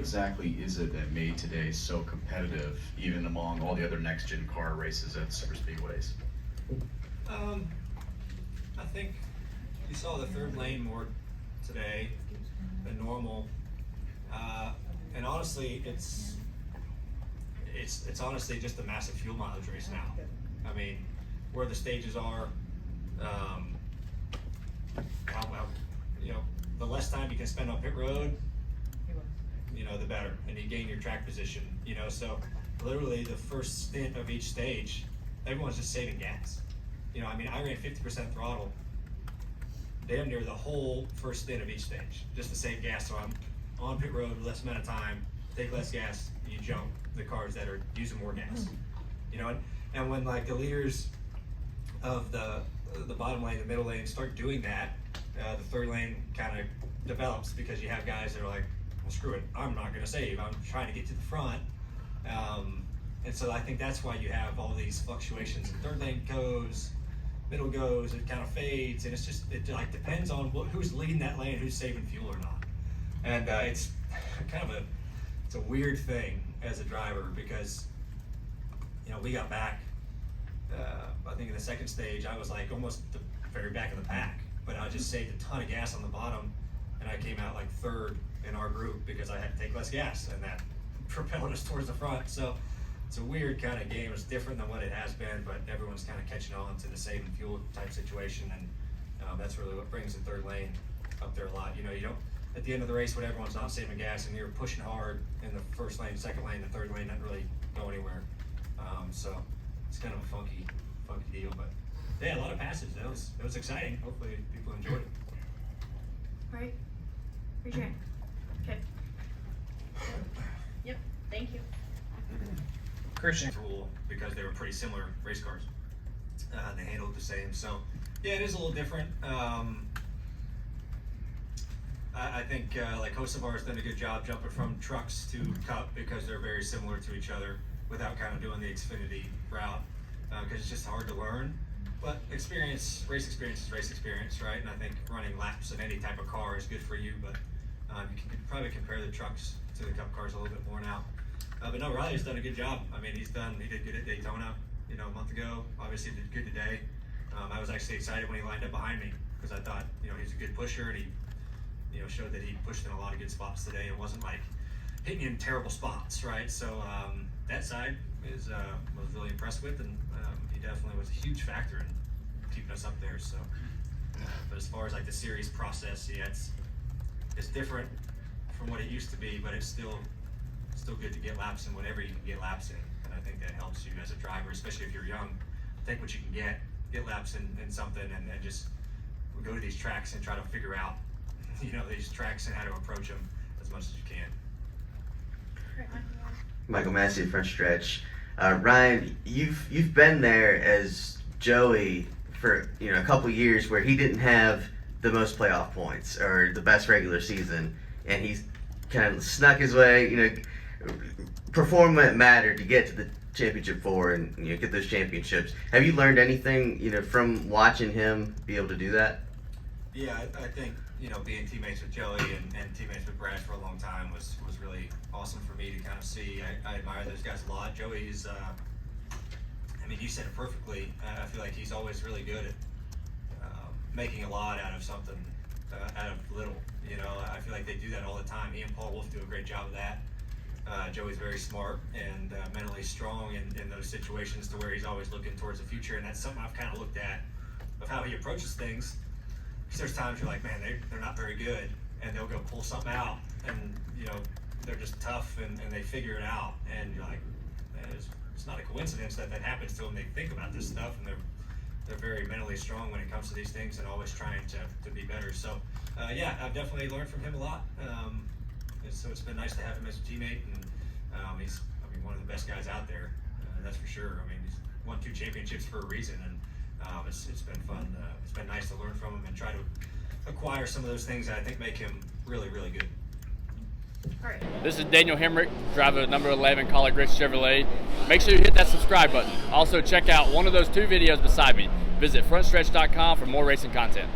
exactly is it that made today so competitive, even among all the other next-gen car races at super speedways? I think you saw the third lane more today than normal, and honestly, it's honestly just a massive fuel mileage race now. I mean, where the stages are, the less time you can spend on pit road, the better, and you gain your track position. So literally the first stint of each stage, everyone's just saving gas. I ran 50% throttle damn near the whole first stint of each stage, just to save gas. So I'm on pit road, less amount of time, take less gas, you jump the cars that are using more gas. And when like the leaders of the bottom lane, the middle lane start doing that, the third lane kind of develops, because you have guys that are like, well, screw it, I'm not going to save, I'm trying to get to the front. And so I think that's why you have all these fluctuations. The third lane goes, middle goes, it kind of fades, and it like depends on who's leading that lane, who's saving fuel or not. And it's kind of it's a weird thing as a driver, because we got back, I think in the second stage I was like almost the very back of the pack, but I just saved a ton of gas on the bottom, and I came out like third in our group because I had to take less gas, and that propelled us towards the front. So it's a weird kind of game. It's different than what it has been, but everyone's kind of catching on to the saving fuel type situation, and that's really what brings the third lane up there a lot. You don't, at the end of the race when everyone's not saving gas and you're pushing hard in the first lane, second lane, the third lane doesn't really go anywhere. So it's kind of a funky deal, but yeah, a lot of passage. It was exciting. Hopefully people enjoyed it. All right, raise your hand. Okay. Yep, thank you. Christian rule, because they were pretty similar race cars. They handled the same. So yeah, it is a little different. I think like Hocevar's done a good job jumping from trucks to Cup, because they're very similar to each other without kind of doing the Xfinity route, because it's just hard to learn. But race experience is race experience, right? And I think running laps in any type of car is good for you, but you can probably compare the trucks to the Cup cars a little bit more now. But no, Riley's done a good job. I mean, he did good at Daytona, a month ago. Obviously did good today. I was actually excited when he lined up behind me, because I thought, he's a good pusher, and he, showed that he pushed in a lot of good spots today. It wasn't like hitting you in terrible spots, right? So that side was really impressed with, and he definitely was a huge factor in keeping us up there. So, but as far as like the series process, yeah, it's different from what it used to be, but it's still good to get laps in whatever you can get laps in, and I think that helps you as a driver, especially if you're young. Take what you can get laps in something, and just go to these tracks and try to figure out, these tracks and how to approach them as much as you can. Michael Massie, Frontstretch. Ryan, you've been there as Joey for a couple years, where he didn't have the most playoff points or the best regular season, and he's kind of snuck his way. Performance mattered to get to the championship four and get those championships. Have you learned anything from watching him be able to do that? Yeah, I think being teammates with Joey and teammates with Brad for a long time was really awesome for me to kind of see. I admire those guys a lot. Joey's, you said it perfectly. I feel like he's always really good at making a lot out of something, out of little. I feel like they do that all the time. He and Paul Wolf do a great job of that. Joey's very smart and mentally strong in those situations, to where he's always looking towards the future, and that's something I've kind of looked at of how he approaches things. Because there's times you're like, man, they're not very good, and they'll go pull something out, and they're just tough, and they figure it out, and you're like, man, it's not a coincidence that happens to them. They think about this stuff, and they're very mentally strong when it comes to these things, and always trying to be better. So yeah, I've definitely learned from him a lot. So it's been nice to have him as a teammate, and he's one of the best guys out there, that's for sure. He's won 2 championships for a reason, and it's been fun. It's been nice to learn from him and try to acquire some of those things that I think make him really, really good. All right. This is Daniel Hemrick, driver of number 11 Collar Grits Chevrolet. Make sure you hit that subscribe button. Also check out one of those 2 videos beside me. Visit frontstretch.com for more racing content.